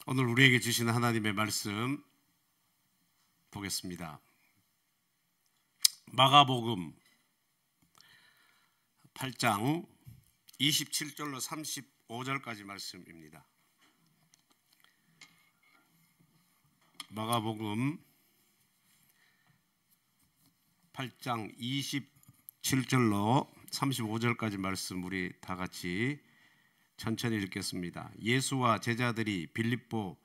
오늘 우리에게 주시는 하나님의 말씀 보겠습니다. 마가복음 8장 27절로 35절까지 말씀입니다. 마가복음 8장 27절로 35절까지 말씀 우리 다 같이 천천히 읽겠습니다. 예수와 제자들이 빌립보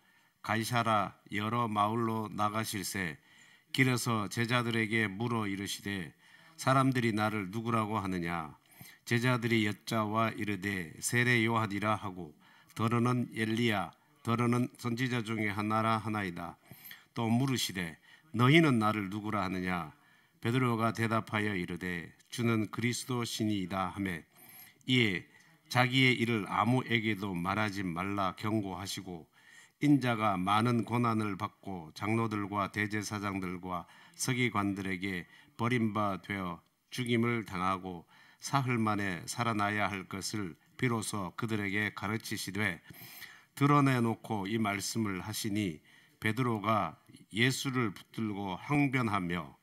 가이사라 여러 마을로 나가실새 길에서 제자들에게 물어 이르시되 사람들이 나를 누구라고 하느냐? 제자들이 여짜와 이르되 세례 요한이라 하고 더러는 엘리야 더러는 선지자 중에 하나라 하나이다. 또 물으시되 너희는 나를 누구라 하느냐? 베드로가 대답하여 이르되 주는 그리스도 신이이다 하매 이에 자기의 일을 아무에게도 말하지 말라 경고하시고 인자가 많은 고난을 받고 장로들과 대제사장들과 서기관들에게 버림바 되어 죽임을 당하고 사흘 만에 살아나야 할 것을 비로소 그들에게 가르치시되 드러내놓고 이 말씀을 하시니 베드로가 예수를 붙들고 항변하며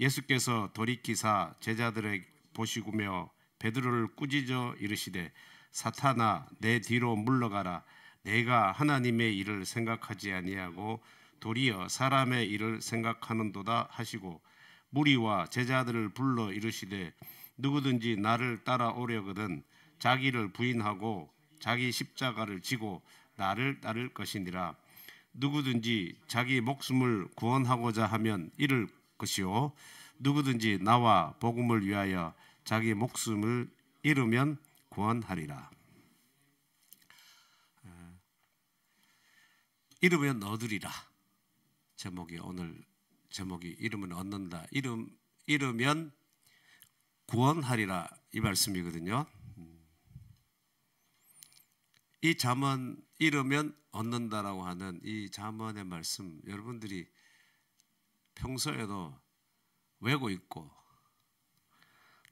예수께서 돌이키사 제자들을 보시구며 베드로를 꾸짖어 이르시되 사탄아 내 뒤로 물러가라. 내가 하나님의 일을 생각하지 아니하고 도리어 사람의 일을 생각하는도다 하시고 무리와 제자들을 불러 이르시되 누구든지 나를 따라오려거든 자기를 부인하고 자기 십자가를 지고 나를 따를 것이니라. 누구든지 자기 목숨을 구원하고자 하면 잃을 것이요 누구든지 나와 복음을 위하여 자기 목숨을 잃으면 구원하리라. 잃으면 얻으리라. 제목이 오늘 제목이 잃으면 얻는다. 잃으면 구원하리라 이 말씀이거든요. 이 잠언 잃으면 얻는다라고 하는 이 잠언의 말씀 여러분들이 평소에도 외고 있고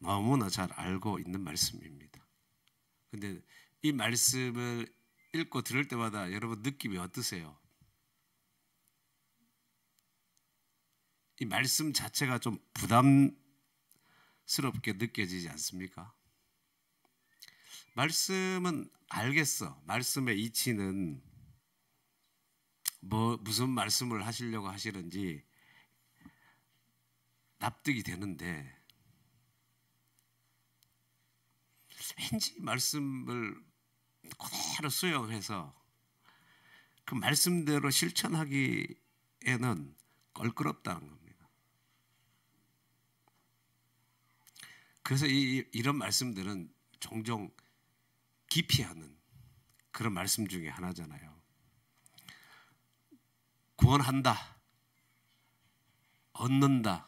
너무나 잘 알고 있는 말씀입니다. 근데 이 말씀을 읽고 들을 때마다 여러분 느낌이 어떠세요? 이 말씀 자체가 좀 부담스럽게 느껴지지 않습니까? 말씀은 알겠어. 말씀의 이치는 무슨 말씀을 하시려고 하시는지 납득이 되는데 왠지 말씀을 그대로 수용해서 그 말씀대로 실천하기에는 껄끄럽다는 겁니다. 그래서 이런 말씀들은 종종 기피하는 그런 말씀 중에 하나잖아요. 구원한다, 얻는다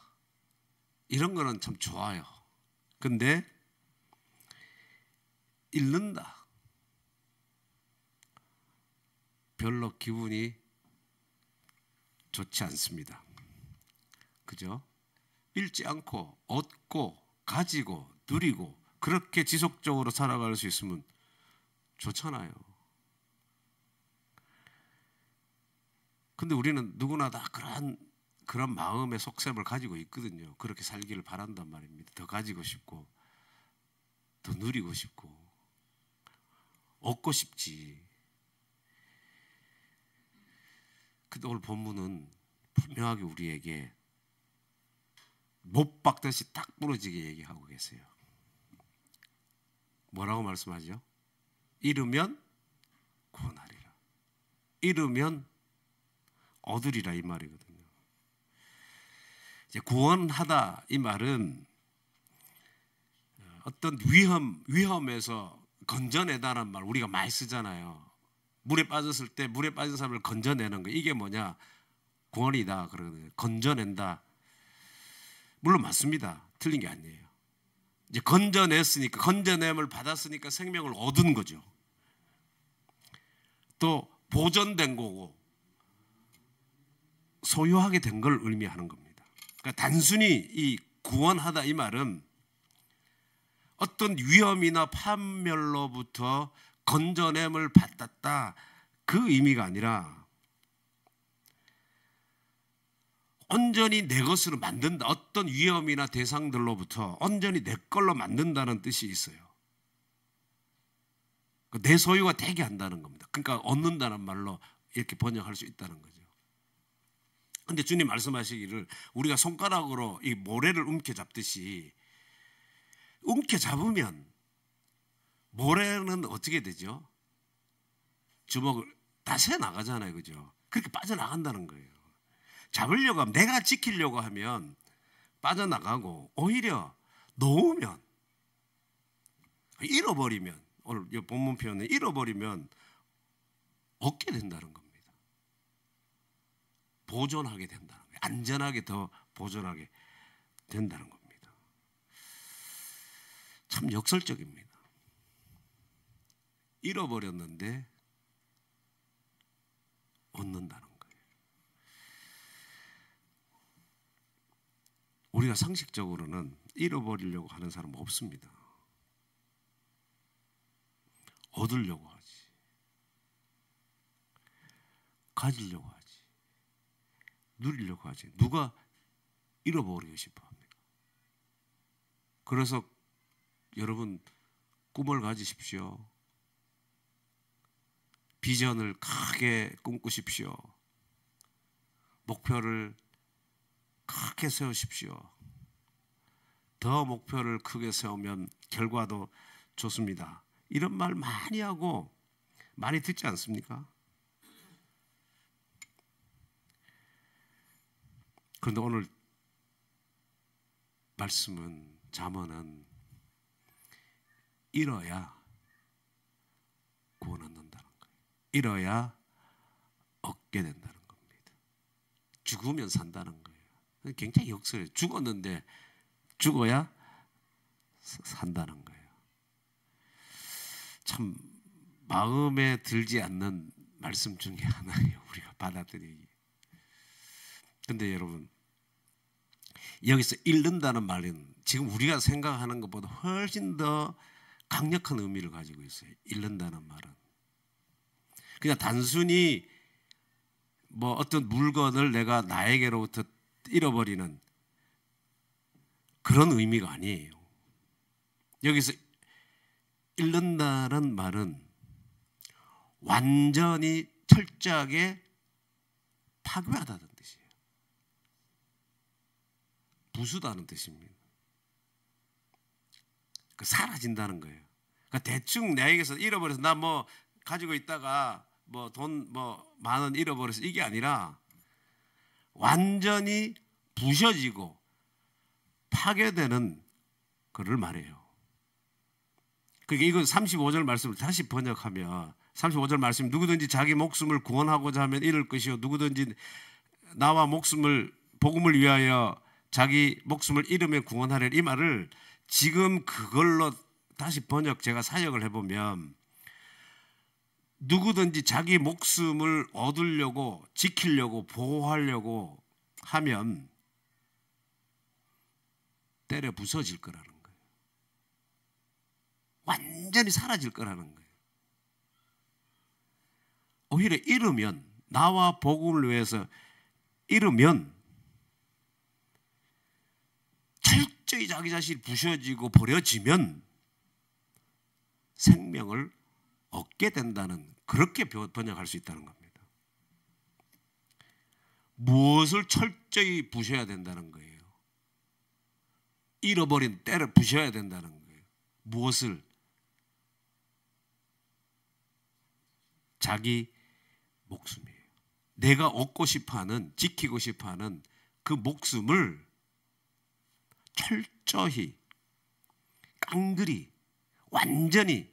이런 거는 참 좋아요. 근데 잃는다 별로 기분이 좋지 않습니다. 그죠? 잃지 않고 얻고 가지고 누리고 그렇게 지속적으로 살아갈 수 있으면 좋잖아요. 근데 우리는 누구나 다 그런 마음의 속셈을 가지고 있거든요. 그렇게 살기를 바란단 말입니다. 더 가지고 싶고 더 누리고 싶고 얻고 싶지. 근데 오늘 본문은 분명하게 우리에게 못 박듯이 딱 부러지게 얘기하고 계세요. 뭐라고 말씀하죠? 잃으면 구원하리라. 잃으면 얻으리라 이 말이거든요. 이제 구원하다 이 말은 어떤 위험에서 건져내다는 말 우리가 많이 쓰잖아요. 물에 빠졌을 때 물에 빠진 사람을 건져내는 거 이게 뭐냐? 구원이다 그러거든요. 건져낸다. 물론 맞습니다. 틀린 게 아니에요. 이제 건져냈으니까 건져냄을 받았으니까 생명을 얻은 거죠. 또 보존된 거고 소유하게 된 걸 의미하는 겁니다. 그러니까 단순히 이 구원하다 이 말은 어떤 위험이나 파멸로부터 건져냄을 받았다 그 의미가 아니라 온전히 내 것으로 만든다. 어떤 위험이나 대상들로부터 온전히 내 걸로 만든다는 뜻이 있어요. 내 소유가 되게 한다는 겁니다. 그러니까 얻는다는 말로 이렇게 번역할 수 있다는 거죠. 근데 주님 말씀하시기를 우리가 손가락으로 이 모래를 움켜잡듯이 움켜잡으면 모래는 어떻게 되죠? 주먹을 다 새 나가잖아요. 그죠? 그렇게 빠져나간다는 거예요. 잡으려고 하면, 내가 지키려고 하면 빠져나가고, 오히려 놓으면, 잃어버리면, 오늘 이 본문 표현은 잃어버리면 얻게 된다는 겁니다. 보존하게 된다는 거예요. 안전하게 더 보존하게 된다는 겁니다. 참 역설적입니다. 잃어버렸는데 얻는다는 거예요. 우리가 상식적으로는 잃어버리려고 하는 사람은 없습니다. 얻으려고 하지. 가지려고 하지. 누리려고 하지. 누가 잃어버리고 싶어 합니까? 그래서 여러분 꿈을 가지십시오. 비전을 크게 꿈꾸십시오. 목표를 크게 세우십시오. 더 목표를 크게 세우면 결과도 좋습니다. 이런 말 많이 하고 많이 듣지 않습니까? 그런데 오늘 말씀은, 잠언은 잃어야 구원 얻는다는 거예요. 잃어야 얻게 된다는 겁니다. 죽으면 산다는 거예요. 굉장히 역설이에요. 죽었는데 죽어야 산다는 거예요. 참 마음에 들지 않는 말씀 중에 하나예요. 우리가 받아들이기. 근데 여러분, 여기서 잃는다는 말은 지금 우리가 생각하는 것보다 훨씬 더 강력한 의미를 가지고 있어요. 잃는다는 말은 그냥 단순히 뭐 어떤 물건을 내가 나에게로부터 잃어버리는 그런 의미가 아니에요. 여기서 잃는다는 말은 완전히 철저하게 파괴하다는 뜻이에요. 부수다는 뜻입니다. 사라진다는 거예요. 그러니까 대충 내에게서 잃어버려서 나 뭐 가지고 있다가 뭐 돈 뭐 만 원 잃어버려서 이게 아니라 완전히 부셔지고 파괴되는 그를 말해요. 그러니까 이건 35절 말씀을 다시 번역하면 35절 말씀, 누구든지 자기 목숨을 구원하고자 하면 잃을 것이요 누구든지 나와 목숨을 복음을 위하여 자기 목숨을 잃으면 구원하리라. 이 말을 지금 그걸로 다시 제가 사역을 해보면, 누구든지 자기 목숨을 얻으려고 지키려고 보호하려고 하면 때려 부서질 거라는 거예요. 완전히 사라질 거라는 거예요. 오히려 잃으면, 나와 복음을 위해서 잃으면 철저히 자기 자신이 부셔지고 버려지면 생명을 얻게 된다는, 그렇게 번역할 수 있다는 겁니다. 무엇을 철저히 부셔야 된다는 거예요? 잃어버린 때를 부셔야 된다는 거예요. 무엇을? 자기 목숨이에요. 내가 얻고 싶어하는, 지키고 싶어하는 그 목숨을 철저히 깡그리 완전히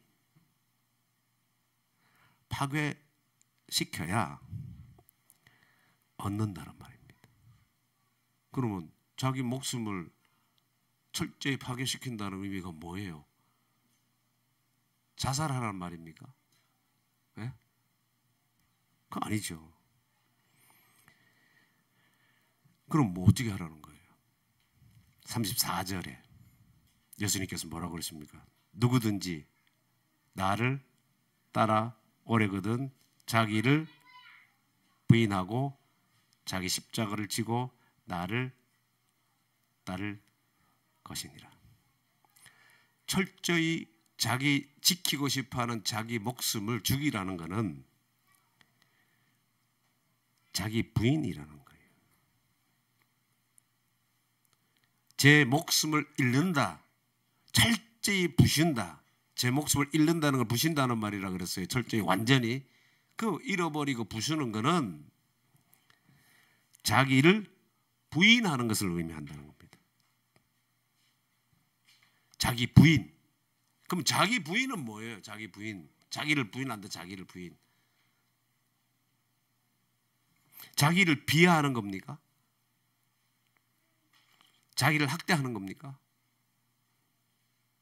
파괴시켜야 얻는다는 말입니다. 그러면 자기 목숨을 철저히 파괴시킨다는 의미가 뭐예요? 자살하라는 말입니까? 네? 그거 아니죠. 그럼 뭐 어떻게 하라는 거예요? 34절에 예수님께서 뭐라고 그러십니까? 누구든지 나를 따라 오래거든 자기를 부인하고 자기 십자가를 지고 나를 따를 것이니라. 철저히 자기 지키고 싶어하는 자기 목숨을 죽이라는 것은 자기 부인이라는 거예요. 제 목숨을 잃는다, 철저히 부신다. 제 목숨을 잃는다는 걸 부신다는 말이라 그랬어요. 철저히 완전히. 그 잃어버리고 부수는 것은 자기를 부인하는 것을 의미한다는 겁니다. 자기 부인. 그럼 자기 부인은 뭐예요? 자기 부인. 자기를 부인한다. 자기를 부인. 자기를 비하하는 겁니까? 자기를 학대하는 겁니까?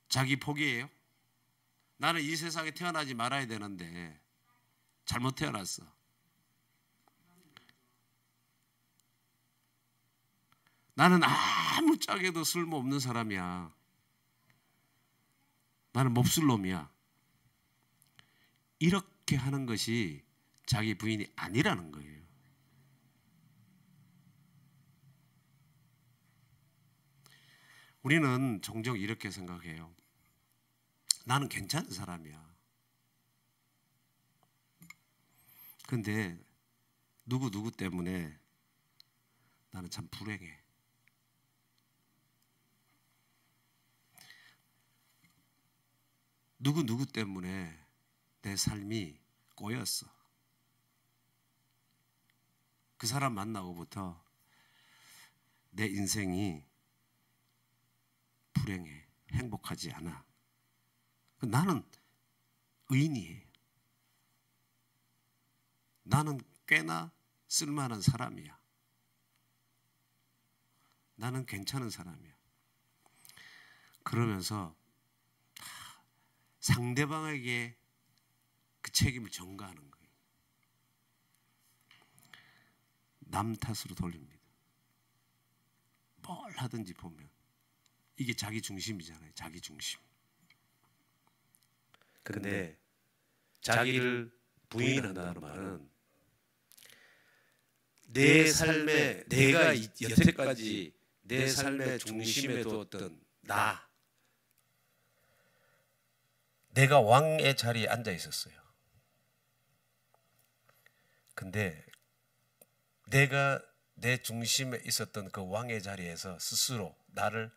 자기 포기예요? 나는 이 세상에 태어나지 말아야 되는데 잘못 태어났어. 나는 아무짝에도 쓸모없는 사람이야. 나는 몹쓸 놈이야. 이렇게 하는 것이 자기 부인이 아니라는 거예요. 우리는 종종 이렇게 생각해요. 나는 괜찮은 사람이야. 근데 누구 때문에 나는 참 불행해. 누구 때문에 내 삶이 꼬였어. 그 사람 만나고부터 내 인생이 불행해. 행복하지 않아. 나는 의인이에요. 나는 꽤나 쓸만한 사람이야. 나는 괜찮은 사람이야. 그러면서 상대방에게 그 책임을 전가하는 거예요. 남 탓으로 돌립니다. 뭘 하든지 보면 이게 자기 중심이잖아요. 자기 중심. 근데 자기를 부인한다는 말은 내 삶에 내가 여태까지 내 삶의 중심에 두었던 내가 왕의 자리에 앉아 있었어요. 근데 내가 내 중심에 있었던 그 왕의 자리에서 스스로 나를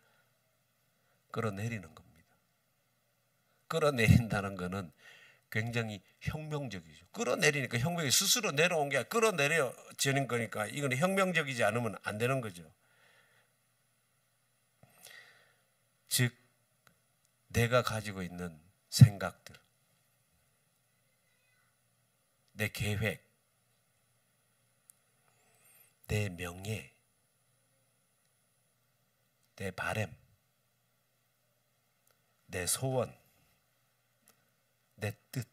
끌어내리는 겁니다. 끌어내린다는 것은 굉장히 혁명적이죠. 끌어내리니까 혁명이 스스로 내려온 게 아니라 끌어내려지는 거니까 이건 혁명적이지 않으면 안 되는 거죠. 즉 내가 가지고 있는 생각들, 내 계획, 내 명예, 내 바람, 내 소원, 내 뜻,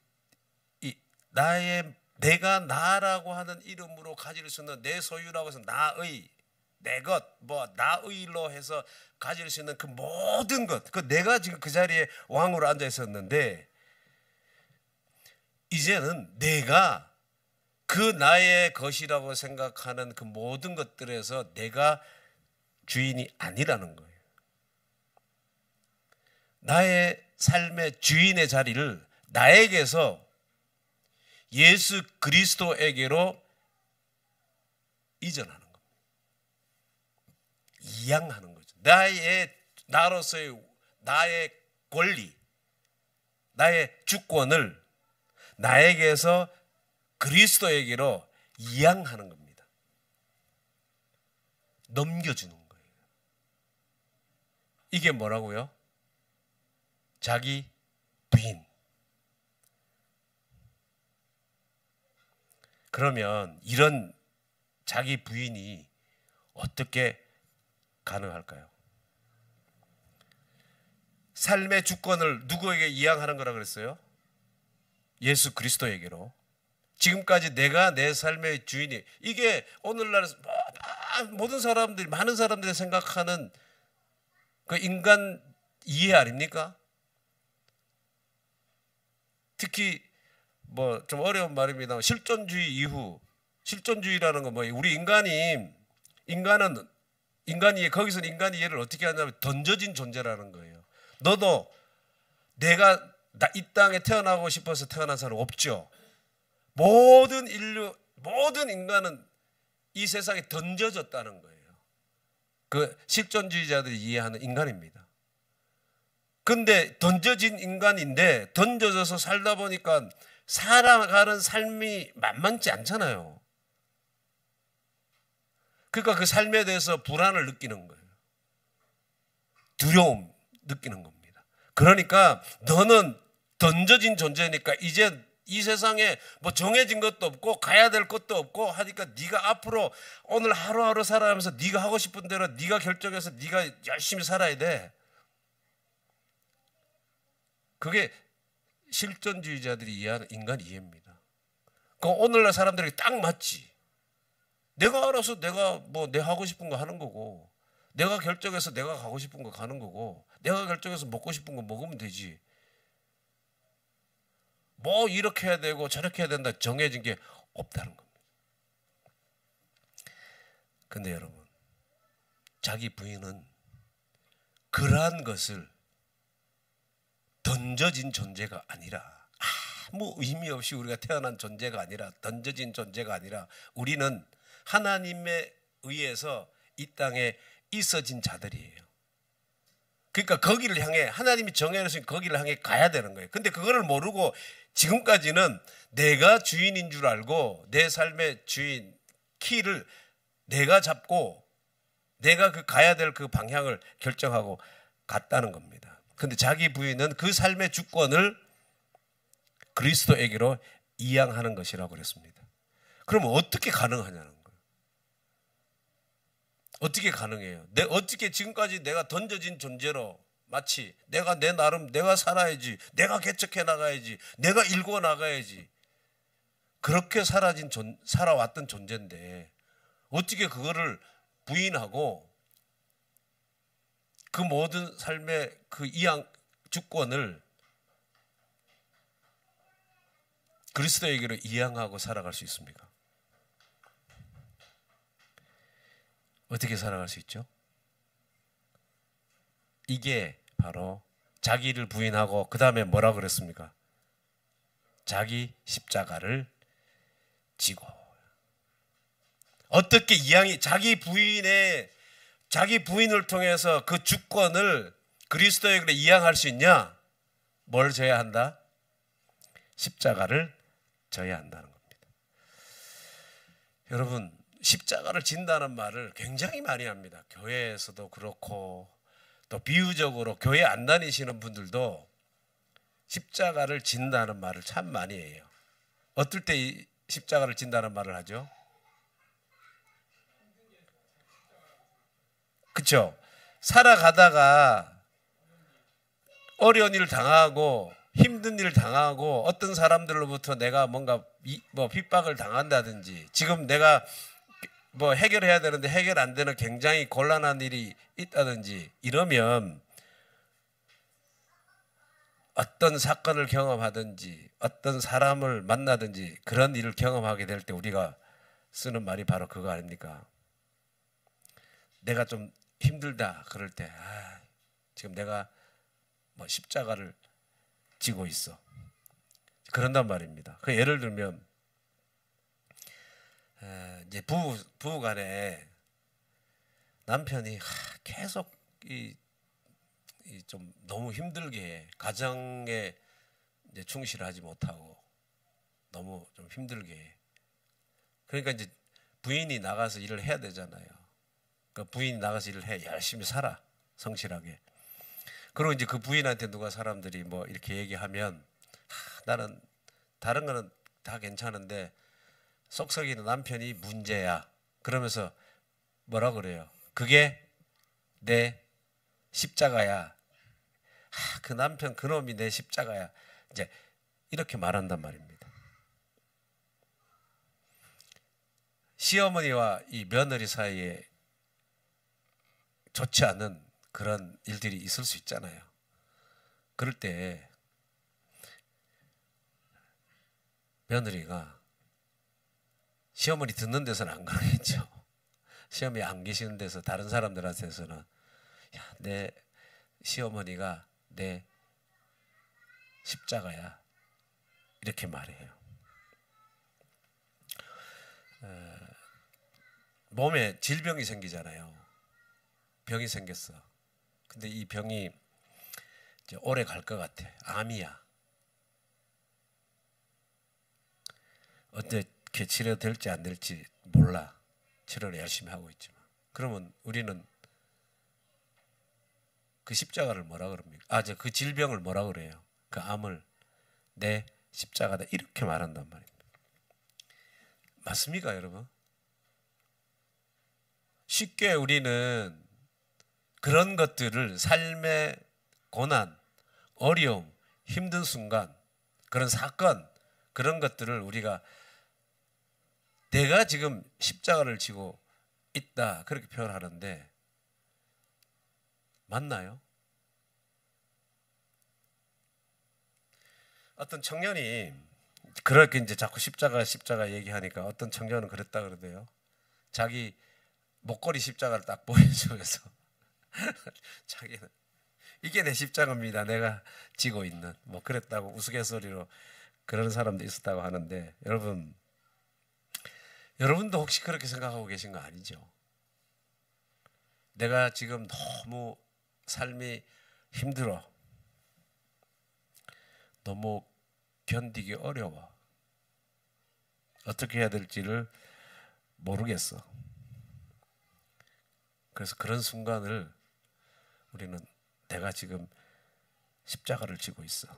내가 나라고 하는 이름으로 가질 수 있는 내 소유라고 해서 나의, 내 것, 나의로 해서 가질 수 있는 그 모든 것, 그 내가 지금 그 자리에 왕으로 앉아 있었는데 이제는 내가 그 나의 것이라고 생각하는 그 모든 것들에서 내가 주인이 아니라는 거예요. 나의 삶의 주인의 자리를 나에게서 예수 그리스도에게로 이전하는 겁니다. 이양하는 거죠. 나로서의 나의 권리, 나의 주권을 나에게서 그리스도에게로 이양하는 겁니다. 넘겨주는 거예요. 이게 뭐라고요? 자기 부인. 그러면 이런 자기 부인이 어떻게 가능할까요? 삶의 주권을 누구에게 이양하는 거라 그랬어요? 예수 그리스도에게로. 지금까지 내가 내 삶의 주인이, 이게 오늘날 모든 사람들이, 많은 사람들이 생각하는 그 인간 이해 아닙니까? 특히 뭐 좀 어려운 말입니다. 실존주의 이후, 실존주의라는 건 뭐예요? 우리 인간이 거기서는 인간이 얘를 어떻게 하냐면 던져진 존재라는 거예요. 너도 내가 이 땅에 태어나고 싶어서 태어난 사람 없죠. 모든 인류, 모든 인간은 이 세상에 던져졌다는 거예요. 그 실존주의자들이 이해하는 인간입니다. 근데 던져진 인간인데 던져져서 살다 보니까 살아가는 삶이 만만치 않잖아요. 그러니까 그 삶에 대해서 불안을 느끼는 거예요. 두려움 느끼는 겁니다. 그러니까 너는 던져진 존재니까 이제 이 세상에 뭐 정해진 것도 없고 가야 될 것도 없고 하니까 네가 앞으로 오늘 하루하루 살아가면서 네가 하고 싶은 대로 네가 결정해서 네가 열심히 살아야 돼. 그게 실존주의자들이 이해하는 인간 이해입니다. 그 오늘날 사람들에게 딱 맞지. 내가 알아서 내가 뭐 내 하고 싶은 거 하는 거고, 내가 결정해서 내가 가고 싶은 거 가는 거고, 내가 결정해서 먹고 싶은 거 먹으면 되지. 뭐 이렇게 해야 되고 저렇게 해야 된다 정해진 게 없다는 겁니다. 근데 여러분, 자기 부인은 그러한 것을 던져진 존재가 아니라, 아무 의미 없이 우리가 태어난 존재가 아니라, 던져진 존재가 아니라 우리는 하나님에 의해서 이 땅에 있어진 자들이에요. 그러니까 거기를 향해, 하나님이 정해놓으신 거기를 향해 가야 되는 거예요. 근데 그거를 모르고 지금까지는 내가 주인인 줄 알고 내 삶의 주인, 키를 내가 잡고 내가 그 가야 될 그 방향을 결정하고 갔다는 겁니다. 근데 자기 부인은 그 삶의 주권을 그리스도에게로 이양하는 것이라고 그랬습니다. 그러면 어떻게 가능하냐는 거예요. 어떻게 가능해요? 어떻게 지금까지 내가 던져진 존재로 마치 내가 내 나름 내가 살아야지, 내가 개척해 나가야지, 내가 일궈 나가야지, 그렇게 살아왔던 존재인데 어떻게 그거를 부인하고 그 모든 삶의 그 이양 주권을 그리스도에게로 이양하고 살아갈 수 있습니까? 어떻게 살아갈 수 있죠? 이게 바로 자기를 부인하고 그 다음에 뭐라 그랬습니까? 자기 십자가를 지고. 어떻게 이양이 자기 부인을 통해서 그 주권을 그리스도에게 이양할 수 있냐? 뭘 져야 한다? 십자가를 져야 한다는 겁니다. 여러분, 십자가를 진다는 말을 굉장히 많이 합니다. 교회에서도 그렇고 또 비유적으로 교회 안 다니시는 분들도 십자가를 진다는 말을 참 많이 해요. 어떨 때 이 십자가를 진다는 말을 하죠? 그렇죠? 살아가다가 어려운 일을 당하고 힘든 일을 당하고 어떤 사람들로부터 내가 뭔가 뭐 핍박을 당한다든지, 지금 내가 뭐 해결해야 되는데 해결 안 되는 굉장히 곤란한 일이 있다든지 이러면 어떤 사건을 경험하든지 어떤 사람을 만나든지 그런 일을 경험하게 될 때 우리가 쓰는 말이 바로 그거 아닙니까? 내가 좀 힘들다 그럴 때 지금 내가 뭐 십자가를 지고 있어, 그런단 말입니다. 그 예를 들면 이제 부부 간에 남편이 계속 좀 너무 힘들게 가정에 이제 충실하지 못하고 너무 좀 힘들게, 그러니까 이제 부인이 나가서 일을 해야 되잖아요. 그러니까 부인이 나가서 일을 해, 열심히 살아, 성실하게. 그리고 이제 그 부인한테 누가 사람들이 뭐 이렇게 얘기하면 나는 다른 거는 다 괜찮은데 쏙쏙이는 남편이 문제야. 그러면서 뭐라 그래요? 그게 내 십자가야. 그 남편 그놈이 내 십자가야. 이제 이렇게 말한단 말입니다. 시어머니와 이 며느리 사이에 좋지 않은 그런 일들이 있을 수 있잖아요. 그럴 때 며느리가 시어머니 듣는 데서는 안 그러겠죠. 시어머니 안 계시는 데서 다른 사람들한테서는 야, 내 시어머니가 내 십자가야 이렇게 말해요. 몸에 질병이 생기잖아요. 병이 생겼어. 근데 이 병이 이제 오래 갈 것 같아. 암이야. 어떻게 치료될지 안 될지 몰라. 치료를 열심히 하고 있지만. 그러면 우리는 그 십자가를 뭐라 그럽니까? 그 질병을 뭐라 그래요? 그 암을 내 십자가다 이렇게 말한단 말입니다. 맞습니까, 여러분? 쉽게 우리는 그런 것들을 삶의 고난, 어려움, 힘든 순간, 그런 사건, 그런 것들을 우리가 내가 지금 십자가를 지고 있다 그렇게 표현하는데 맞나요? 어떤 청년이 그렇게 이제 자꾸 십자가 얘기하니까 어떤 청년은 그랬다 그러대요. 자기 목걸이 십자가를 딱 보여주면서 자기는 이게 내 십자가입니다. 내가 지고 있는 뭐 그랬다고 우스갯소리로 그런 사람도 있었다고 하는데 여러분도 혹시 그렇게 생각하고 계신 거 아니죠? 내가 지금 너무 삶이 힘들어. 너무 견디기 어려워. 어떻게 해야 될지를 모르겠어. 그래서 그런 순간을 우리는 내가 지금 십자가를 지고 있어.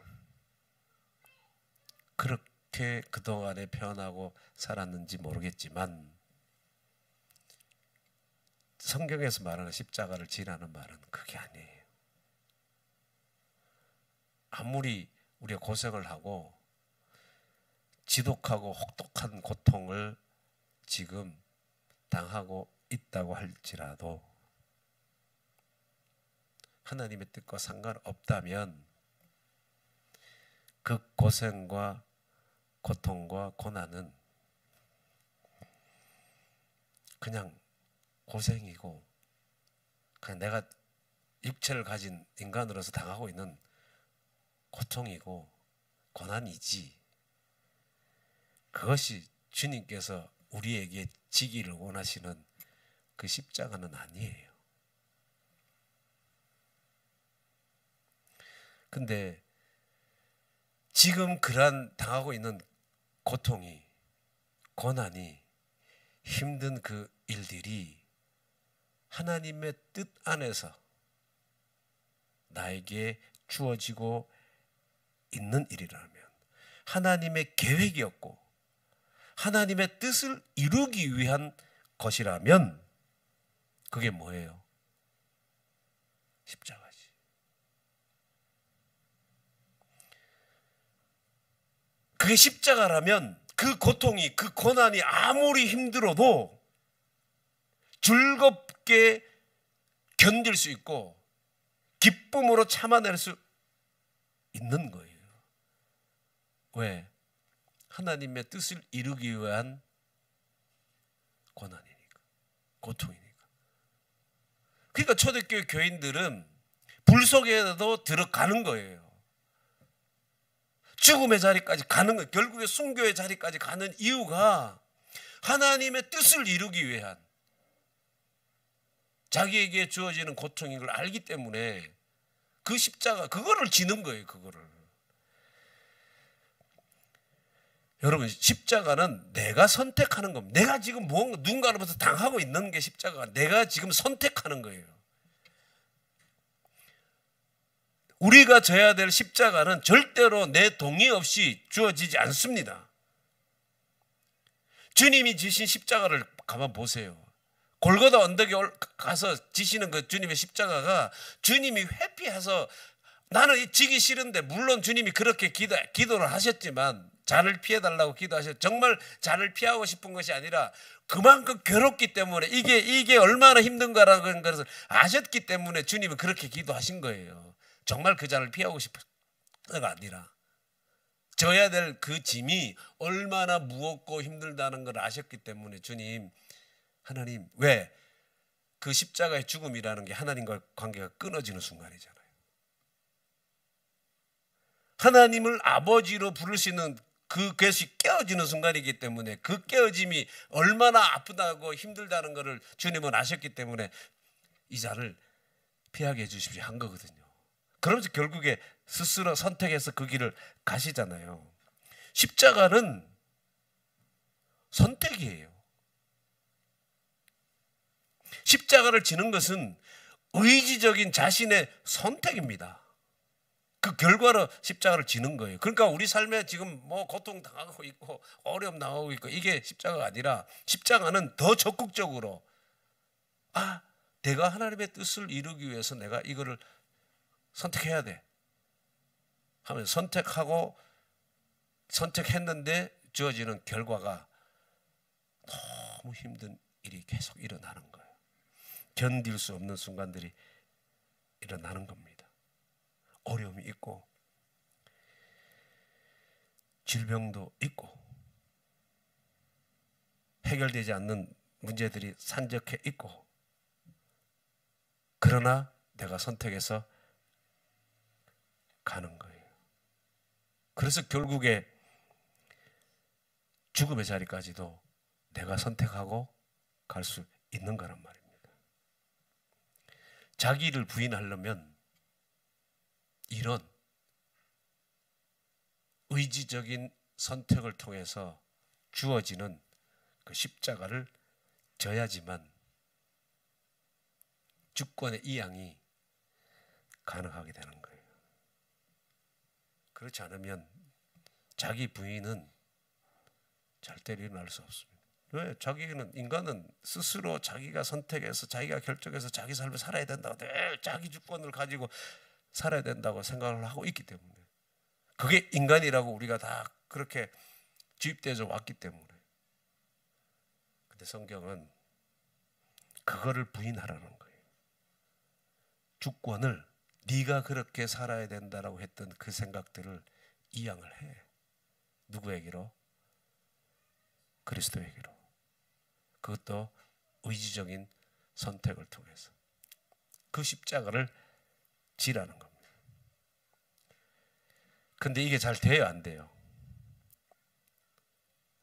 그렇게 그동안에 표현하고 살았는지 모르겠지만 성경에서 말하는 십자가를 지라는 말은 그게 아니에요. 아무리 우리가 고생을 하고 지독하고 혹독한 고통을 지금 당하고 있다고 할지라도 하나님의 뜻과 상관없다면 그 고생과 고통과 고난은 그냥 고생이고 그냥 내가 육체를 가진 인간으로서 당하고 있는 고통이고 고난이지 그것이 주님께서 우리에게 지기를 원하시는 그 십자가는 아니에요. 근데 지금 그러한 당하고 있는 고통이 고난이 힘든 그 일들이 하나님의 뜻 안에서 나에게 주어지고 있는 일이라면 하나님의 계획이었고 하나님의 뜻을 이루기 위한 것이라면 그게 뭐예요? 십자가지. 그게 십자가라면 그 고통이 그 고난이 아무리 힘들어도 즐겁게 견딜 수 있고 기쁨으로 참아낼 수 있는 거예요. 왜? 하나님의 뜻을 이루기 위한 고난이니까, 고통이니까. 그러니까 초대교회 교인들은 불 속에도 들어가는 거예요. 죽음의 자리까지 가는 거예요. 결국에 순교의 자리까지 가는 이유가 하나님의 뜻을 이루기 위한 자기에게 주어지는 고통인 걸 알기 때문에 그 십자가 그거를 지는 거예요. 그거를. 여러분 십자가는 내가 선택하는 겁니다. 내가 지금 무언가 누군가로부터 당하고 있는 게 십자가가 내가 지금 선택하는 거예요. 우리가 져야 될 십자가는 절대로 내 동의 없이 주어지지 않습니다. 주님이 지신 십자가를 가만 보세요. 골고다 언덕에 가서 지시는 그 주님의 십자가가 주님이 회피해서 나는 지기 싫은데 물론 주님이 그렇게 기도를 하셨지만 자를 피해달라고 기도하셨죠. 정말 자를 피하고 싶은 것이 아니라 그만큼 괴롭기 때문에 이게 얼마나 힘든가라는 것을 아셨기 때문에 주님은 그렇게 기도하신 거예요. 정말 그 자를 피하고 싶은 게 아니라 져야 될 그 짐이 얼마나 무겁고 힘들다는 걸 아셨기 때문에 주님, 하나님, 왜? 그 십자가의 죽음이라는 게 하나님과 관계가 끊어지는 순간이잖아요. 하나님을 아버지로 부를 수 있는 그것이 깨어지는 순간이기 때문에 그 깨어짐이 얼마나 아프다고 힘들다는 것을 주님은 아셨기 때문에 이 자를 피하게 해주십시오 한 거거든요. 그러면서 결국에 스스로 선택해서 그 길을 가시잖아요. 십자가는 선택이에요. 십자가를 지는 것은 의지적인 자신의 선택입니다. 그 결과로 십자가를 지는 거예요. 그러니까 우리 삶에 지금 뭐 고통 당하고 있고 어려움 당하고 있고 이게 십자가가 아니라 십자가는 더 적극적으로 내가 하나님의 뜻을 이루기 위해서 내가 이거를 선택해야 돼 하면 선택했는데 주어지는 결과가 너무 힘든 일이 계속 일어나는 거예요. 견딜 수 없는 순간들이 일어나는 겁니다. 어려움이 있고 질병도 있고 해결되지 않는 문제들이 산적해 있고, 그러나 내가 선택해서 가는 거예요. 그래서 결국에 죽음의 자리까지도 내가 선택하고 갈 수 있는 거란 말입니다. 자기를 부인하려면 이런 의지적인 선택을 통해서 주어지는 그 십자가를 져야지만 주권의 이양이 가능하게 되는 거예요. 그렇지 않으면 자기 부인은 절대로 일어날 수 없습니다. 왜? 인간은 스스로 자기가 선택해서 자기가 결정해서 자기 삶을 살아야 된다고, 늘 자기 주권을 가지고 살아야 된다고 생각을 하고 있기 때문에, 그게 인간이라고 우리가 다 그렇게 주입되어져 왔기 때문에. 근데 성경은 그거를 부인하라는 거예요. 주권을, 네가 그렇게 살아야 된다라고 했던 그 생각들을 이양을 해. 누구에게로? 그리스도에게로. 그것도 의지적인 선택을 통해서 그 십자가를 지라는 겁니다. 근데 이게 잘 돼요, 안 돼요?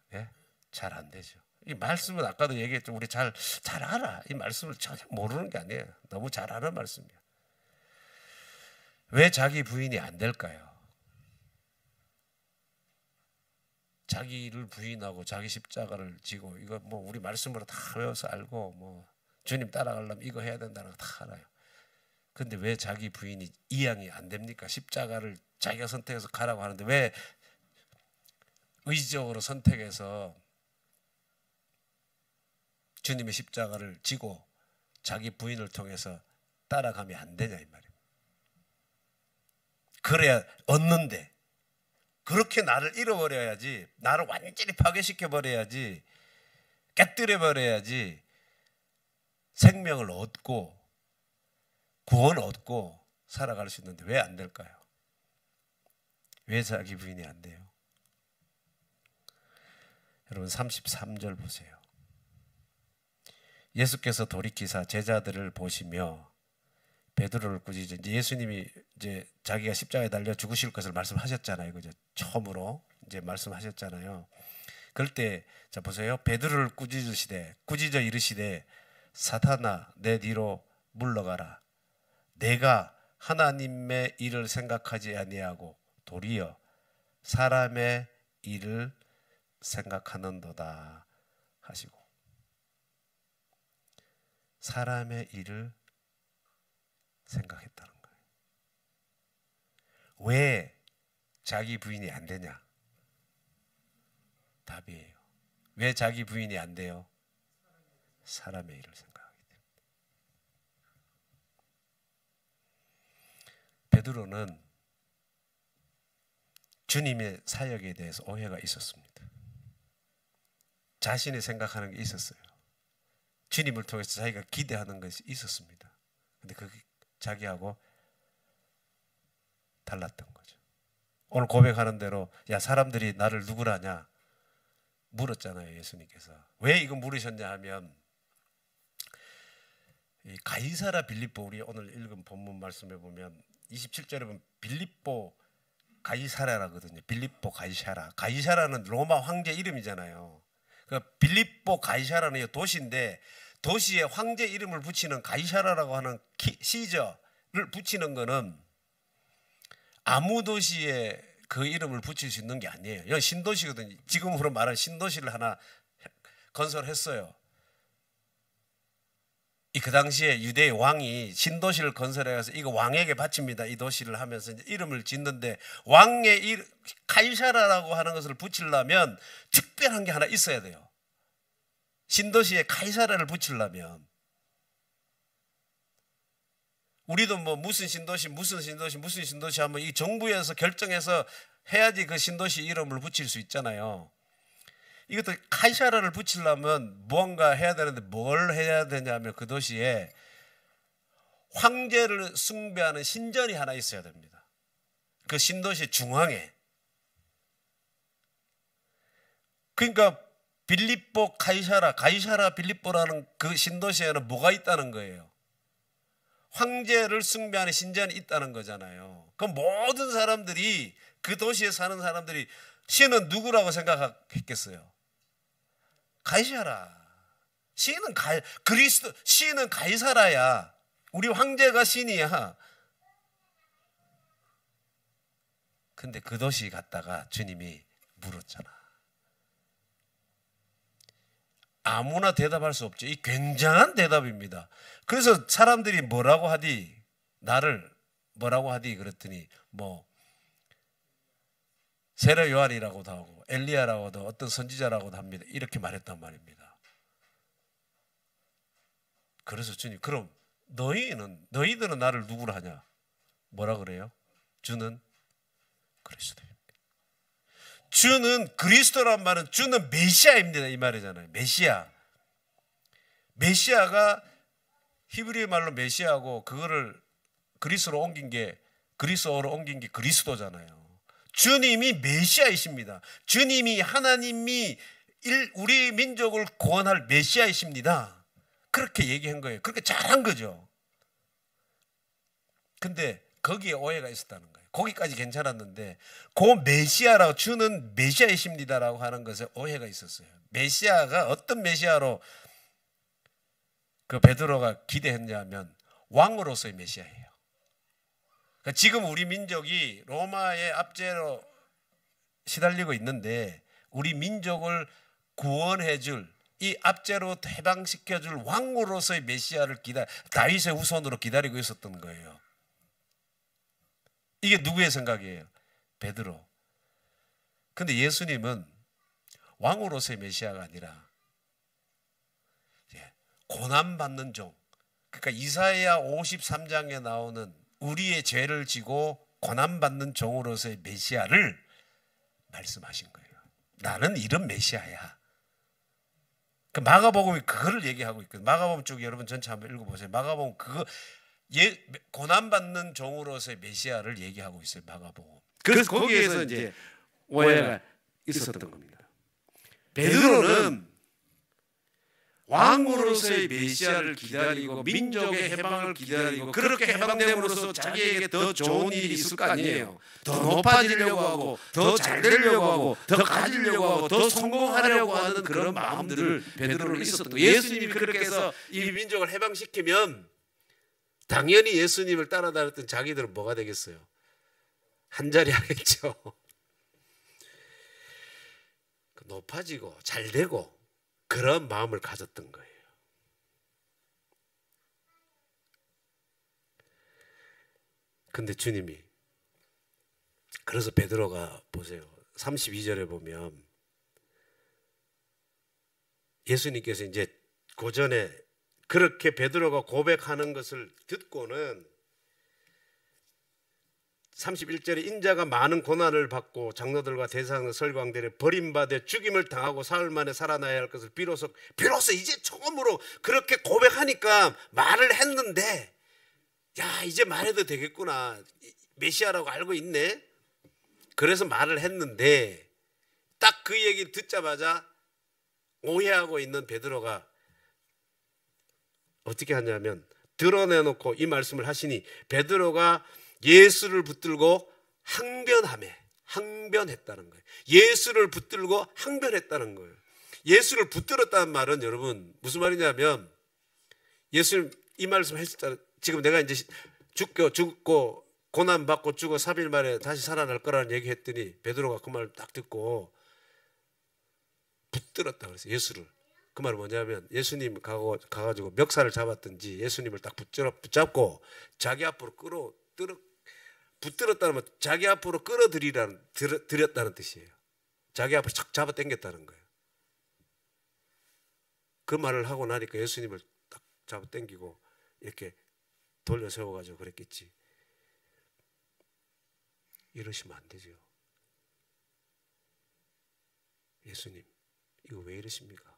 네? 잘 안 되죠. 이 말씀은 아까도 얘기했죠. 우리 잘 알아. 이 말씀을 전혀 모르는 게 아니에요. 너무 잘 아는 말씀이에요. 왜 자기 부인이 안 될까요? 자기를 부인하고 자기 십자가를 지고, 이거 뭐 우리 말씀으로 다 외워서 알고, 뭐 주님 따라가려면 이거 해야 된다는 거 다 알아요. 근데 왜 자기 부인이 이양이 안 됩니까? 십자가를 자기가 선택해서 가라고 하는데 왜 의지적으로 선택해서 주님의 십자가를 지고 자기 부인을 통해서 따라가면 안 되냐 이 말이에요. 그래야 얻는데, 그렇게 나를 잃어버려야지, 나를 완전히 파괴시켜버려야지, 깨뜨려버려야지 생명을 얻고 구원 얻고 살아갈 수 있는데 왜 안 될까요? 왜 자기 부인이 안 돼요? 여러분 33절 보세요. 예수께서 돌이키사 제자들을 보시며 베드로를 꾸짖으, 이제 예수님이 이제 자기가 십자가에 달려 죽으실 것을 말씀하셨잖아요. 그죠? 처음으로 이제 말씀하셨잖아요. 그럴 때, 자 보세요. 베드로를 꾸짖어 이르시되 사탄아 내 뒤로 물러가라. 내가 하나님의 일을 생각하지 아니하고 도리어 사람의 일을 생각하는도다 하시고, 사람의 일을 생각했다는 거예요. 왜 자기 부인이 안 되냐? 답이에요. 왜 자기 부인이 안 돼요? 사람의 일을 생각하기 때문에. 베드로는 주님의 사역에 대해서 오해가 있었습니다. 자신이 생각하는 게 있었어요. 주님을 통해서 자기가 기대하는 것이 있었습니다. 근데 그게 자기하고 달랐던 거죠. 오늘 고백하는 대로 야 사람들이 나를 누구라냐 물었잖아요. 예수님께서. 왜 이거 물으셨냐 하면 이 가이사라 빌립보, 우리 오늘 읽은 본문 말씀에 보면 27절에 보면 빌립보 가이사라거든요. 빌립보 가이사라. 가이사라는 로마 황제 이름이잖아요. 그 빌립보 가이사라는 이 도시인데 도시에 황제 이름을 붙이는 가이사라라고 하는 시저를 붙이는 거는 아무 도시에 그 이름을 붙일 수 있는 게 아니에요. 이건 신도시거든요. 지금으로 말하는 신도시를 하나 건설했어요. 그 당시에 유대의 왕이 신도시를 건설해서 이거 왕에게 바칩니다. 이 도시를 하면서 이제 이름을 짓는데 왕의 가이사라라고 하는 것을 붙이려면 특별한 게 하나 있어야 돼요. 신도시에 가이사라를 붙이려면 우리도 뭐 무슨 신도시 하면 이 정부에서 결정해서 해야지 그 신도시 이름을 붙일 수 있잖아요. 이것도 가이사라를 붙이려면 무언가 해야 되는데 뭘 해야 되냐면 그 도시에 황제를 숭배하는 신전이 하나 있어야 됩니다. 그 신도시 중앙에. 그러니까 빌립보 가이사라 빌립보라는 그 신도시에는 뭐가 있다는 거예요? 황제를 숭배하는 신전이 있다는 거잖아요. 그럼 모든 사람들이 그 도시에 사는 사람들이 신은 누구라고 생각했겠어요? 가이사라. 신은 그리스도, 신은 가이사라야. 우리 황제가 신이야. 근데 그 도시 갔다가 주님이 물었잖아. 아무나 대답할 수 없죠. 이 굉장한 대답입니다. 그래서 사람들이 뭐라고 하디? 나를 뭐라고 하디? 그랬더니 뭐 세례 요한이라고도 하고 엘리야라고도 어떤 선지자라고도 합니다. 이렇게 말했단 말입니다. 그래서 주님, 그럼 너희들은 나를 누구라 하냐? 뭐라 그래요? 주는 그리스도입니다. 주는 그리스도란 말은 주는 메시아입니다 이 말이잖아요. 메시아가 히브리 말로 메시아고 그거를 그리스어로 옮긴 게 그리스도잖아요. 주님이 메시아이십니다. 주님이 하나님이 우리 민족을 구원할 메시아이십니다. 그렇게 얘기한 거예요. 그렇게 잘한 거죠. 근데 거기에 오해가 있었다는 거예요. 거기까지 괜찮았는데 그 메시아라고 주는 메시아이십니다라고 하는 것에 오해가 있었어요. 메시아가 어떤 메시아로 그 베드로가 기대했냐면 왕으로서의 메시아예요. 그러니까 지금 우리 민족이 로마의 압제로 시달리고 있는데 우리 민족을 구원해줄 이 압제로 해방시켜줄 왕으로서의 메시아를 다윗의 후손으로 기다리고 있었던 거예요. 이게 누구의 생각이에요? 베드로. 근데 예수님은 왕으로서의 메시아가 아니라 고난받는 종. 그러니까 이사야 53장에 나오는 우리의 죄를 지고 고난받는 종으로서의 메시아를 말씀하신 거예요. 나는 이런 메시아야. 그 마가복음이 그거를 얘기하고 있거든요. 마가복음 쪽 여러분 전체 한번 읽어보세요. 마가복음 그거 고난받는 종으로서의 메시아를 얘기하고 있어요. 마가복음. 그래서 거기에서 이제 오해가 있었던 겁니다. 베드로는 왕으로서의 메시아를 기다리고 민족의 해방을 기다리고 그렇게 해방됨으로써 자기에게 더 좋은 일이 있을 거 아니에요. 더 높아지려고 하고 더 잘 되려고 하고 더 가지려고 하고 더 성공하려고 하는 그런 마음들을 베드로는 있었던 거예요. 예수님이 그렇게 해서 이 민족을 해방시키면 당연히 예수님을 따라다녔던 자기들은 뭐가 되겠어요? 한 자리 하겠죠. 높아지고 잘 되고 그런 마음을 가졌던 거예요. 근데 주님이 그래서 베드로가 보세요. 32절에 보면 예수님께서 이제 고전에 그렇게 베드로가 고백하는 것을 듣고는 31절에 인자가 많은 고난을 받고 장로들과 대제사장 설광들에 버림받아 죽임을 당하고 사흘 만에 살아나야 할 것을 비로소 이제 처음으로 그렇게 고백하니까 말을 했는데 야 이제 말해도 되겠구나. 메시아라고 알고 있네. 그래서 말을 했는데 딱 그 얘기를 듣자마자 오해하고 있는 베드로가 어떻게 하냐면 드러내놓고 이 말씀을 하시니 베드로가 예수를 붙들고 항변했다는 거예요. 예수를 붙들고 항변했다는 거예요. 예수를 붙들었다는 말은 여러분 무슨 말이냐면 예수 이 말씀 했을 때 지금 내가 이제 죽고 고난 받고 죽어 3일 만에 다시 살아날 거라는 얘기 했더니 베드로가 그 말을 딱 듣고 붙들었다 그랬어요. 예수를. 그 말은 뭐냐면 예수님 가가지고 멱살을 잡았든지 예수님을 딱 붙잡고 자기 앞으로 붙들었다는 건 자기 앞으로 끌어들였다는 뜻이에요. 자기 앞으로 착 잡아 당겼다는 거예요. 그 말을 하고 나니까 예수님을 딱 잡아 당기고 이렇게 돌려 세워가지고 그랬겠지. 이러시면 안 되죠. 예수님 이거 왜 이러십니까?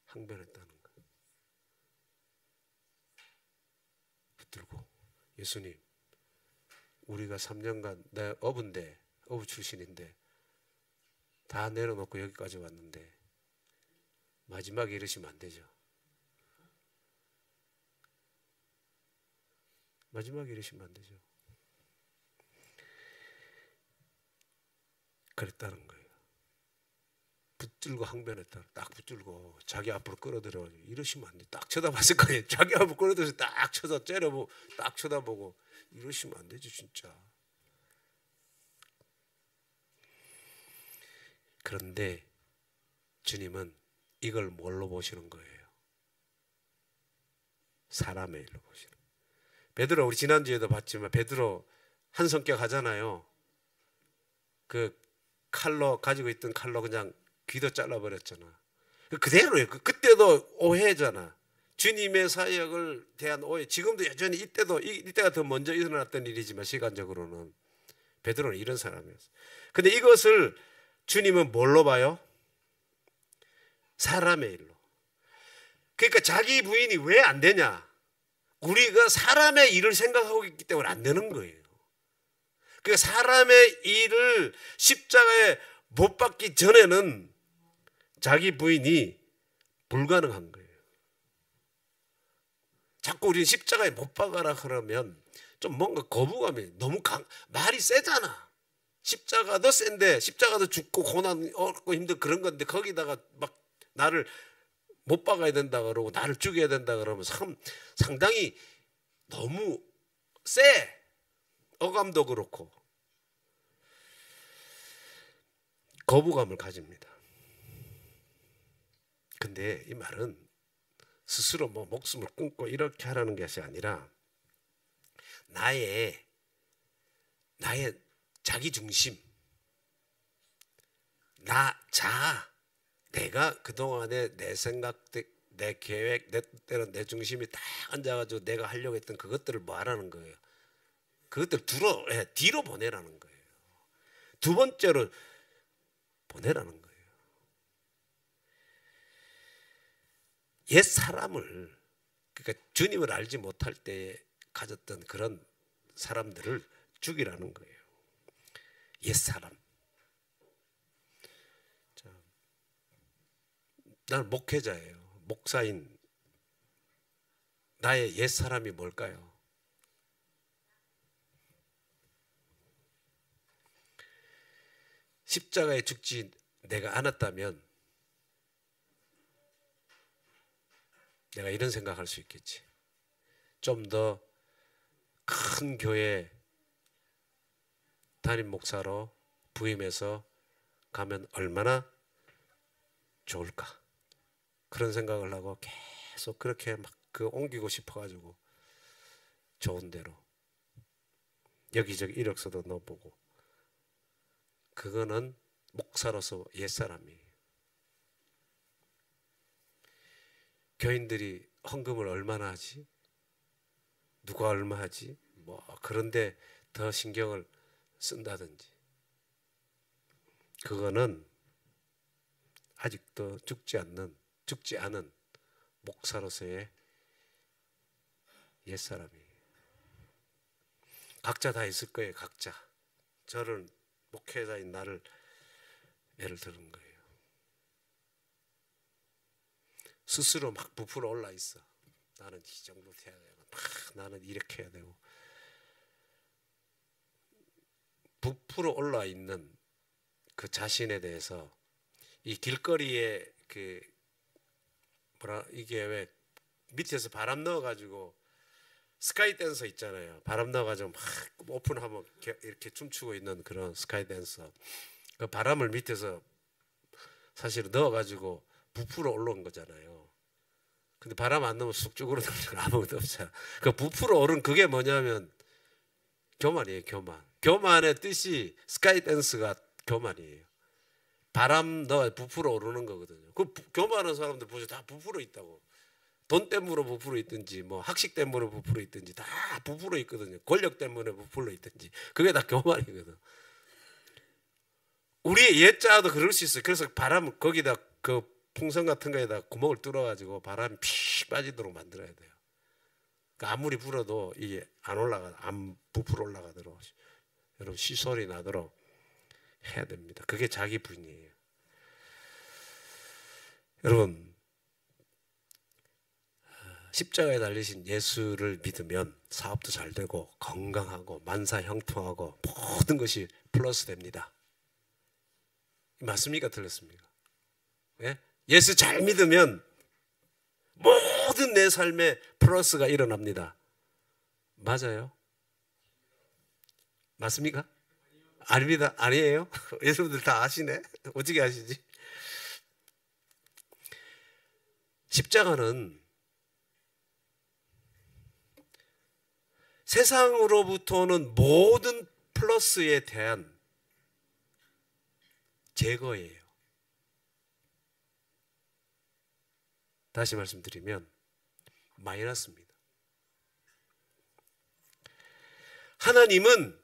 항변했다는 거예요. 붙들고 예수님 우리가 3년간 내 어부 출신인데 다 내려놓고 여기까지 왔는데 마지막에 이러시면 안 되죠. 마지막에 이러시면 안 되죠. 그랬다는 거예요. 붙들고 항변했다. 딱 붙들고 자기 앞으로 끌어들여 이러시면 안 돼. 딱 쳐다봤을 거예요. 자기 앞으로 끌어들여서 딱 째려보고 딱 쳐다보고 이러시면 안 되죠 진짜. 그런데 주님은 이걸 뭘로 보시는 거예요? 사람의 일로 보시는 거예요. 베드로 우리 지난주에도 봤지만 베드로 한 성격 하잖아요. 그 칼로 가지고 있던 칼로 그냥 귀도 잘라버렸잖아. 그대로예요. 그때도 오해잖아. 주님의 사역을 대한 오해. 지금도 여전히 이때가 더 먼저 일어났던 일이지만 시간적으로는 베드로는 이런 사람이었어. 근데 이것을 주님은 뭘로 봐요? 사람의 일로. 그러니까 자기 부인이 왜 안 되냐? 우리가 사람의 일을 생각하고 있기 때문에 안 되는 거예요. 그러니까 사람의 일을 십자가에 못 박기 전에는 자기 부인이 불가능한 거예요. 자꾸 우리는 십자가에 못 박아라 그러면 좀 뭔가 거부감이 너무 말이 세잖아. 십자가도 센데 십자가도 죽고 고난 얻고 힘든 그런 건데 거기다가 막 나를 못 박아야 된다 그러고 나를 죽여야 된다 그러면 상당히 너무 세. 어감도 그렇고 거부감을 가집니다. 근데 이 말은 스스로 뭐 목숨을 끊고 이렇게 하라는 것이 아니라 나의 자기 중심, 내가 그동안에 내 생각, 내 계획, 내 중심이 다 앉아가지고 내가 하려고 했던 그것들을 뭐 하라는 거예요? 그것들 뒤로 보내라는 거예요. 두 번째로 보내라는 거예요. 옛 사람을, 그러니까 주님을 알지 못할 때 가졌던 그런 사람들을 죽이라는 거예요. 옛 사람. 나는 목회자예요. 목사인 나의 옛 사람이 뭘까요? 십자가에 죽지 내가 않았다면 내가 이런 생각할 수 있겠지. 좀 더 큰 교회 담임 목사로 부임해서 가면 얼마나 좋을까. 그런 생각을 하고 계속 그렇게 막 옮기고 싶어가지고 좋은 데로 여기저기 이력서도 넣어보고. 그거는 목사로서 옛사람이에요. 교인들이 헌금을 얼마나 하지? 누가 얼마 하지? 뭐 그런데 더 신경을 쓴다든지. 그거는 아직도 죽지 않은 목사로서의 옛사람이에요. 각자 다 있을 거예요. 각자. 저를 목회자인 나를 예를 드는 거예요. 스스로 막 부풀어 올라 있어. 나는 이 정도 해야 되고, 막 나는 이렇게 해야 되고. 부풀어 올라 있는 그 자신에 대해서 이 길거리에 그 이게 왜 밑에서 바람 넣어가지고 스카이 댄서 있잖아요. 바람 넣어가지고 막 오픈하면 이렇게 춤추고 있는 그런 스카이 댄서. 그 바람을 밑에서 사실 넣어가지고 부풀어 올라온 거잖아요. 근데 바람 안 넣으면 쑥 쭈그러드는 건 아무것도 없잖아. 그 부풀어 오른 그게 뭐냐면 교만이에요. 교만의 뜻이 스카이 댄스가 교만이에요. 바람 넣어 부풀어 오르는 거거든요. 그 교만한 사람들 보세요. 다 부풀어 있다고. 돈 때문에 부풀어 있든지 뭐 학식 때문에 부풀어 있든지 다 부풀어 있거든요. 권력 때문에 부풀어 있든지 그게 다 교만이거든. 우리의 옛자도 그럴 수 있어요. 그래서 바람 거기다 그 풍선 같은 거에다 구멍을 뚫어가지고 바람이 픽 빠지도록 만들어야 돼요. 그러니까 아무리 불어도 이게 안 부풀어 올라가도록 여러분 시소리 나도록 해야 됩니다. 그게 자기 분이에요. 여러분 십자가에 달리신 예수를 믿으면 사업도 잘 되고 건강하고 만사 형통하고 모든 것이 플러스 됩니다. 맞습니까? 틀렸습니까? 예? 예수 잘 믿으면 모든 내 삶에 플러스가 일어납니다. 맞아요? 맞습니까? 아닙니다. 아니에요? 여러분들 다 아시네? 어떻게 아시지? 십자가는 세상으로부터는 모든 플러스에 대한 제거예요. 다시 말씀드리면 마이너스입니다. 하나님은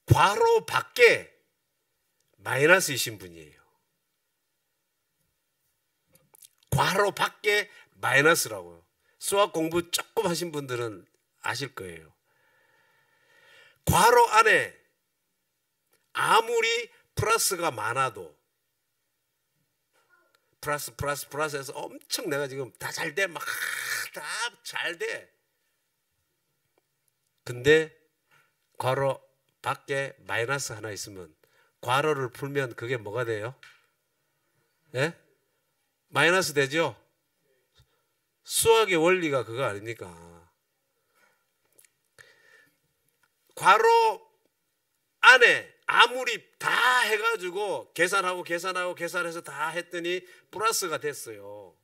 괄호 밖에 마이너스이신 분이에요. 괄호 밖에 마이너스라고요. 수학 공부 조금 하신 분들은 아실 거예요. 괄호 안에 아무리 플러스가 많아도 플러스해서 엄청 내가 지금 다 잘 돼. 막 다 잘 돼. 근데 괄호 밖에 마이너스 하나 있으면 괄호를 풀면 그게 뭐가 돼요? 예? 마이너스 되죠? 수학의 원리가 그거 아닙니까? 괄호 안에 아무리 다 해가지고 계산해서 다 했더니 플러스가 됐어요.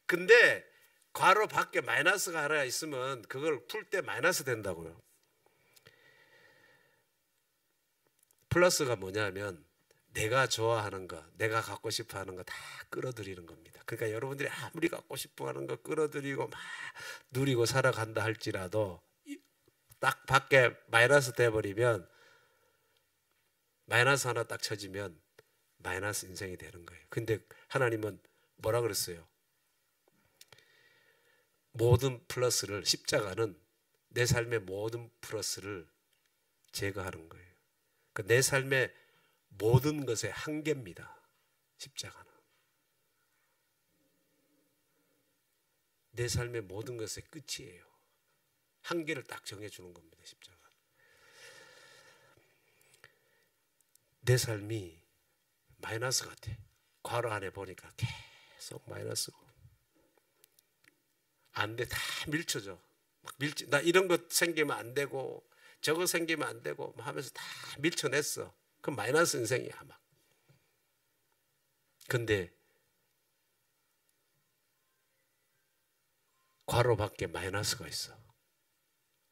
근데 괄호 밖에 마이너스가 하나 있으면 그걸 풀 때 마이너스 된다고요. 플러스가 뭐냐면 내가 좋아하는 거, 내가 갖고 싶어 하는 거 다 끌어들이는 겁니다. 그러니까 여러분들이 아무리 갖고 싶어 하는 거 끌어들이고 막 누리고 살아간다 할지라도 딱 밖에 마이너스 돼버리면 마이너스 하나 딱 쳐지면 마이너스 인생이 되는 거예요. 근데 하나님은 뭐라 그랬어요? 모든 플러스를 십자가는 내 삶의 모든 플러스를 제거하는 거예요. 그러니까 내 삶의 모든 것의 한계입니다. 십자가는. 내 삶의 모든 것의 끝이에요. 한계를 딱 정해주는 겁니다. 십자가. 내 삶이 마이너스 같아. 괄호 안에 보니까 계속 마이너스고. 안 돼. 다 밀쳐져. 나 이런 것 생기면 안 되고 저거 생기면 안 되고 하면서 다 밀쳐냈어. 그럼 마이너스 인생이야 막. 근데 괄호 밖에 마이너스가 있어.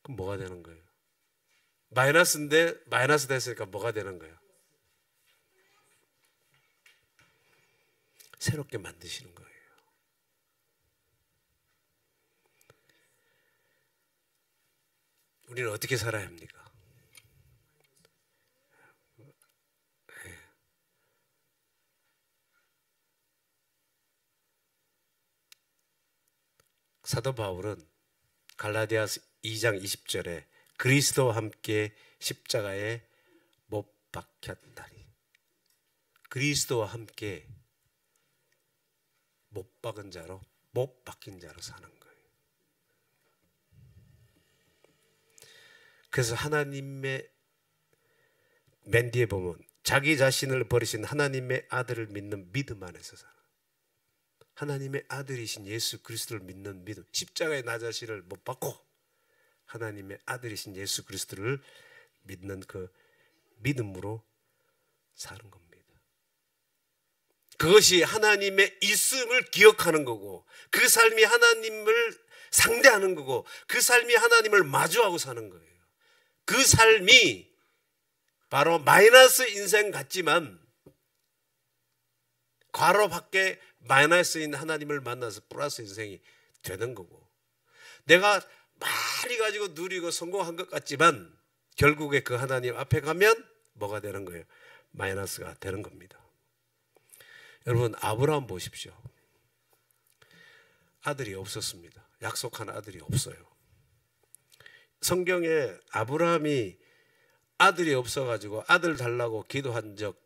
그럼 뭐가 되는 거예요? 마이너스인데 마이너스 됐으니까 뭐가 되는 거예요? 새롭게 만드시는 거예요. 우리는 어떻게 살아야 합니까? 사도 바울은 갈라디아서 2장 20절에 그리스도와 함께 십자가에 못 박혔다니. 그리스도와 함께 못 박은 자로, 못 박힌 자로 사는 거예요. 그래서 하나님의 맨 뒤에 보면 자기 자신을 버리신 하나님의 아들을 믿는 믿음 안에서 살아. 하나님의 아들이신 예수 그리스도를 믿는 믿음. 십자가의 나 자신을 못 받고 하나님의 아들이신 예수 그리스도를 믿는 그 믿음으로 사는 겁니다. 그것이 하나님의 있음을 기억하는 거고, 그 삶이 하나님을 상대하는 거고, 그 삶이 하나님을 마주하고 사는 거예요. 그 삶이 바로 마이너스 인생 같지만 괄호 밖에 마이너스인 하나님을 만나서 플러스 인생이 되는 거고, 내가 많이 가지고 누리고 성공한 것 같지만 결국에 그 하나님 앞에 가면 뭐가 되는 거예요? 마이너스가 되는 겁니다. 여러분, 아브라함 보십시오. 아들이 없었습니다. 약속한 아들이 없어요. 성경에 아브라함이 아들이 없어가지고 아들 달라고 기도한 적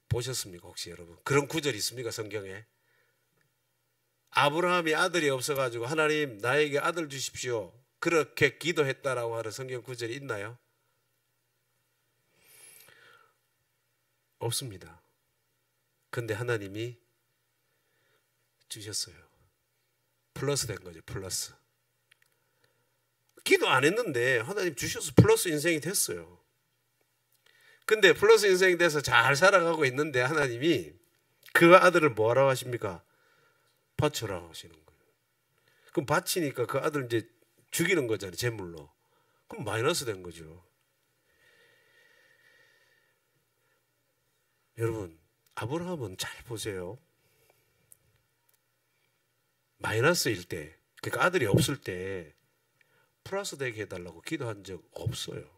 보셨습니까? 혹시 여러분 그런 구절 있습니까? 성경에 아브라함이 아들이 없어가지고 하나님 나에게 아들 주십시오 그렇게 기도했다라고 하는 성경 구절이 있나요? 없습니다. 근데 하나님이 주셨어요. 플러스 된 거죠. 플러스. 기도 안 했는데 하나님 주셔서 플러스 인생이 됐어요. 근데 플러스 인생이 돼서 잘 살아가고 있는데 하나님이 그 아들을 뭐하라고 하십니까? 바쳐라고 하시는 거예요. 그럼 바치니까 그 아들 이제 죽이는 거잖아요. 제물로. 그럼 마이너스 된 거죠. 여러분, 아브라함은 잘 보세요. 마이너스일 때, 그러니까 아들이 없을 때 플러스 되게 해달라고 기도한 적 없어요.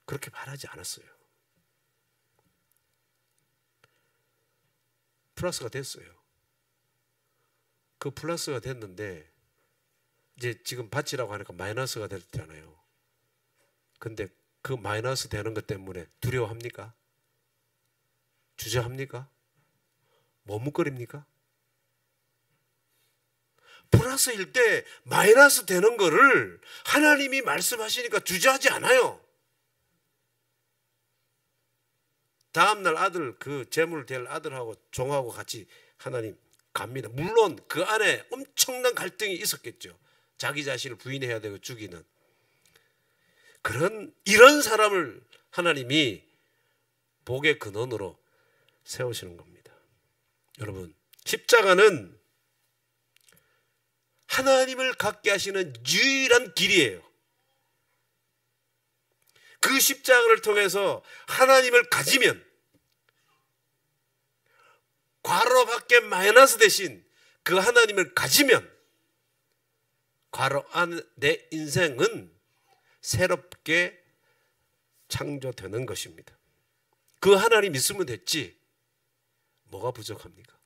그렇게 말하지 않았어요. 플러스가 됐어요. 그 플러스가 됐는데 이제 지금 바치라고 하니까 마이너스가 됐잖아요. 근데 그 마이너스 되는 것 때문에 두려워합니까? 주저합니까? 머뭇거립니까? 플러스일 때 마이너스 되는 거를 하나님이 말씀하시니까 주저하지 않아요. 다음날 아들, 그 재물 될 아들하고 종하고 같이 하나님 갑니다. 물론 그 안에 엄청난 갈등이 있었겠죠. 자기 자신을 부인해야 되고 죽이는 이런 사람을 하나님이 복의 근원으로 세우시는 겁니다. 여러분, 십자가는 하나님을 갖게 하시는 유일한 길이에요. 그 십자가를 통해서 하나님을 가지면 괄호 밖에 마이너스 대신 그 하나님을 가지면 괄호 안 내 인생은 새롭게 창조되는 것입니다. 그 하나님 있으면 됐지 뭐가 부족합니까?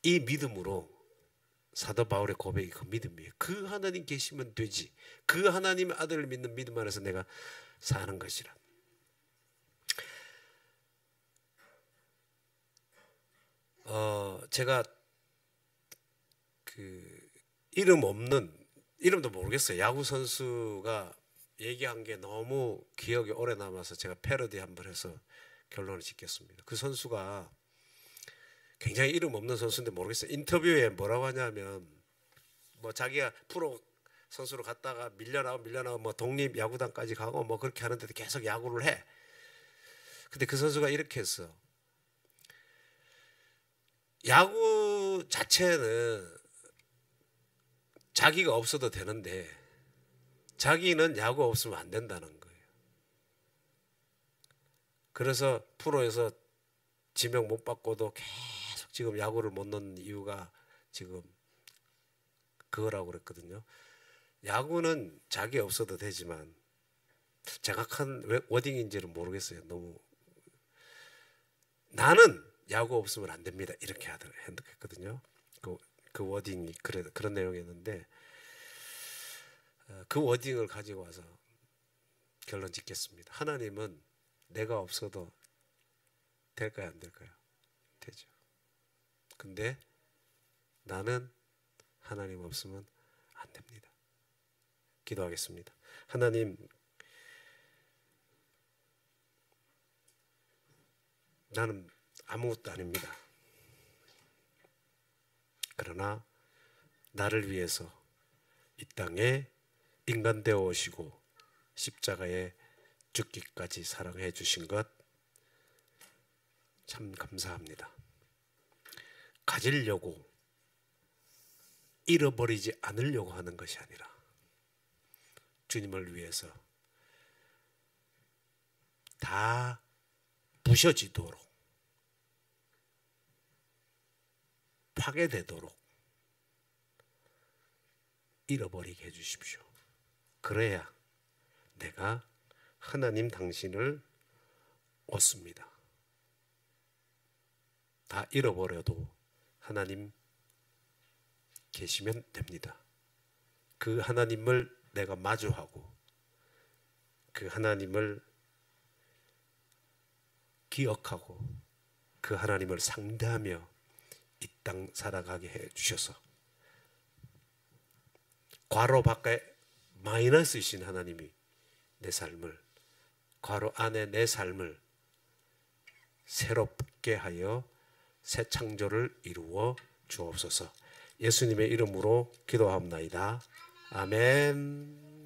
이 믿음으로 사도 바울의 고백이 그 믿음이에요. 그 하나님 계시면 되지. 그 하나님의 아들을 믿는 믿음 안에서 내가 사는 것이라. 제가 그 이름 없는, 이름도 모르겠어요. 야구 선수가 얘기한 게 너무 기억에 오래 남아서 제가 패러디 한번 해서 결론을 짓겠습니다. 그 선수가 굉장히 이름 없는 선수인데 모르겠어요. 인터뷰에 뭐라고 하냐면 뭐 자기가 프로 선수로 갔다가 밀려나고 뭐 독립 야구단까지 가고 뭐 그렇게 하는데도 계속 야구를 해. 근데 그 선수가 이렇게 했어. 야구 자체는 자기가 없어도 되는데 자기는 야구 없으면 안 된다는 거예요. 그래서 프로에서 지명 못 받고도 계속 지금 야구를 못 넣는 이유가 지금 그거라고 그랬거든요. 야구는 자기 없어도 되지만 정확한 워딩인지는 모르겠어요. 너무 나는 야구 없으면 안 됩니다. 이렇게 했거든요. 그 워딩이 그런 내용이었는데 그 워딩을 가지고 와서 결론 짓겠습니다. 하나님은 내가 없어도 될까요, 안 될까요? 되죠. 근데 나는 하나님 없으면 안 됩니다. 기도하겠습니다. 하나님, 나는 아무것도 아닙니다. 그러나 나를 위해서 이 땅에 인간 되어 오시고 십자가에 죽기까지 사랑해 주신 것 참 감사합니다. 가지려고, 잃어버리지 않으려고 하는 것이 아니라 주님을 위해서 다 부셔지도록, 파괴되도록 잃어버리게 해주십시오. 그래야 내가 하나님 당신을 얻습니다. 다 잃어버려도 하나님 계시면 됩니다. 그 하나님을 내가 마주하고 그 하나님을 기억하고 그 하나님을 상대하며 이 땅 살아가게 해 주셔서 괄호 밖에 마이너스이신 하나님이 내 삶을, 괄호 안에 내 삶을 새롭게 하여 새 창조를 이루어 주옵소서. 예수님의 이름으로 기도합나이다. 아멘.